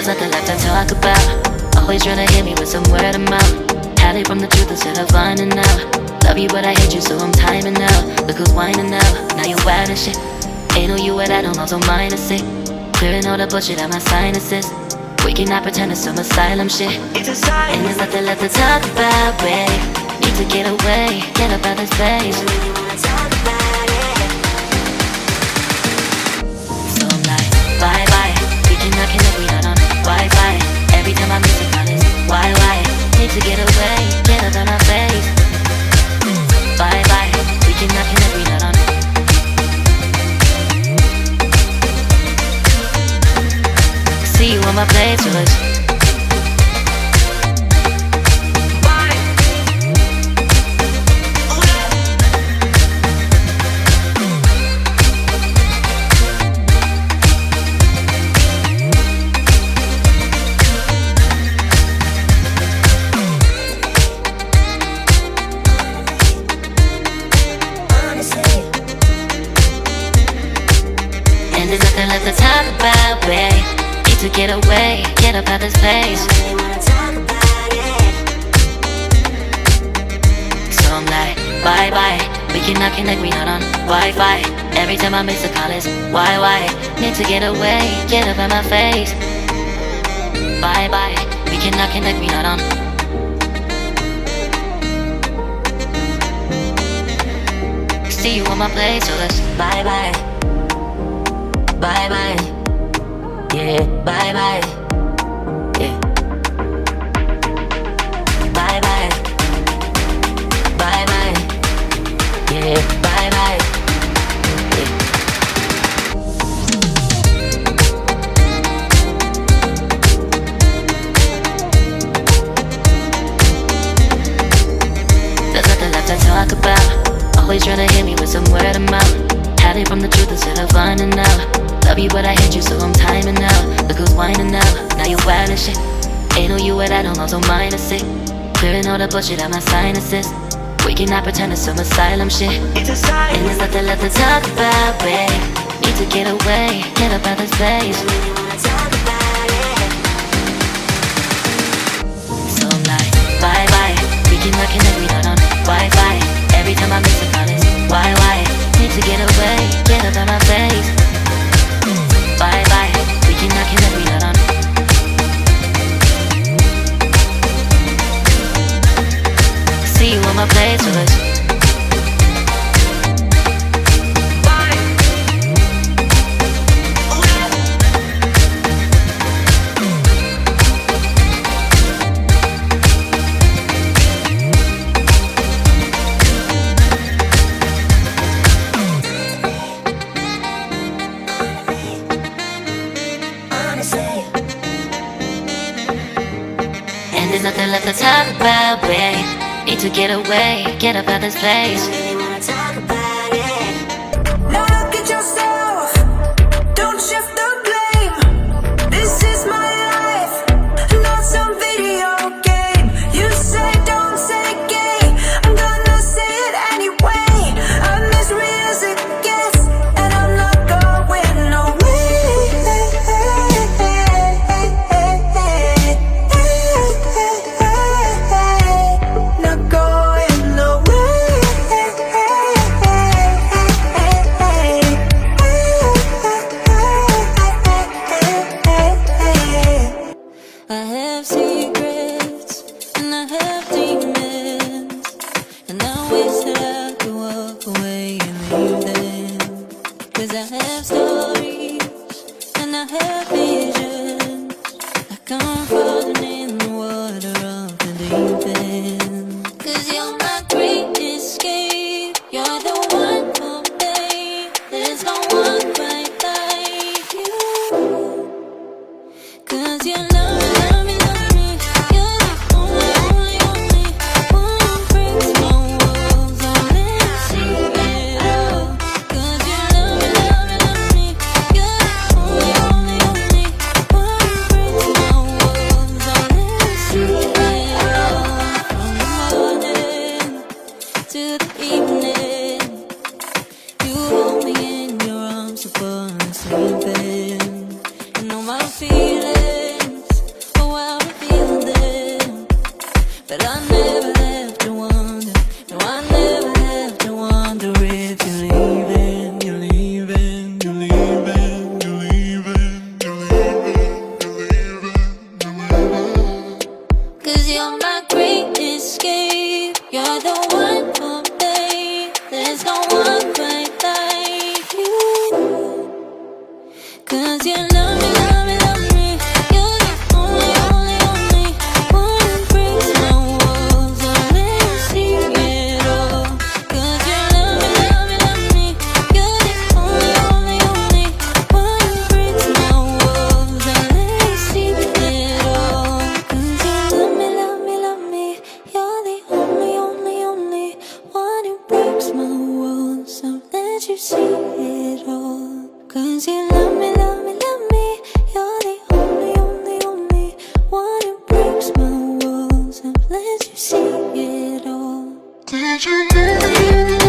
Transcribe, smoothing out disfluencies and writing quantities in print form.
There's nothing left to talk about. Always trying to hit me with some word of mouth. Hide it from the truth instead of finding out. Love you but I hate you so I'm timing out. Look who's whining now, now you wild and shit. Ain't no you what I don't know, so mine is sick. Clearing all the bullshit out my sinuses. We cannot pretend it's some asylum shit. And there's nothing left to talk about, babe. Need to get away, get up out this place. So I'm like, bye bye. We cannot connect, we not on Wi-Fi. Every time I miss a call it's why? Need to get away, get up out my face. Bye bye. We cannot connect, we not on. See you on my place, Solace. And there's nothing left to talk about, babe. To get away, get up out this place. So I'm like, bye bye. We cannot connect, we not on Wi-Fi. Every time I miss a call it's why? Need to get away, get up out my face. Bye bye. We cannot connect, we not on. See you on my place, so let's bye bye. Bye bye. Yeah, bye bye. Yeah. Bye bye. Bye bye. Yeah, bye bye. Yeah. There's nothing left to talk about. Always trying to hit me with some word of mouth. Hide it from the truth instead of finding out. Love you but I hate you so I'm timing out. Look who's whining now, now you wild and shit. Ain't no you what I don't know, so mine is sick. Clearing all the bullshit out my sinuses. We cannot pretend it's some asylum shit. And there's nothing left to talk about, babe. Need to get away, get up out this place. So I'm like, bye bye. We cannot connect, we not on Wi-Fi. Every time I miss a call it's why? Need to get away, get up out my face. Bye bye, we cannot connect, we not on. See you on my place, Solace. And there's nothing left to talk about, babe. Need to get away, get up out this place. Now look at yourself, don't shift the blame. This is my life, not some video game. You say don't say gay, I'm gonna say it anyway. I'm as real as it gets, and I'm not going away. Not going away. I have secrets and I have demons, and I wish that I could walk away and leave them. 'Cause I have stories and I have visions, like I'm falling in the water of the deep end. 'Cause you're my great escape, you're the one for me. There's no one quite like you. 'Cause you love me, you're the only who breaks my walls. I'll never see it all. 'Cause you love me, you're the only who breaks my walls. I'll never see it all. From the morning to the evening, you hold me in your arms, so far I'm sleeping. And all my feelings you never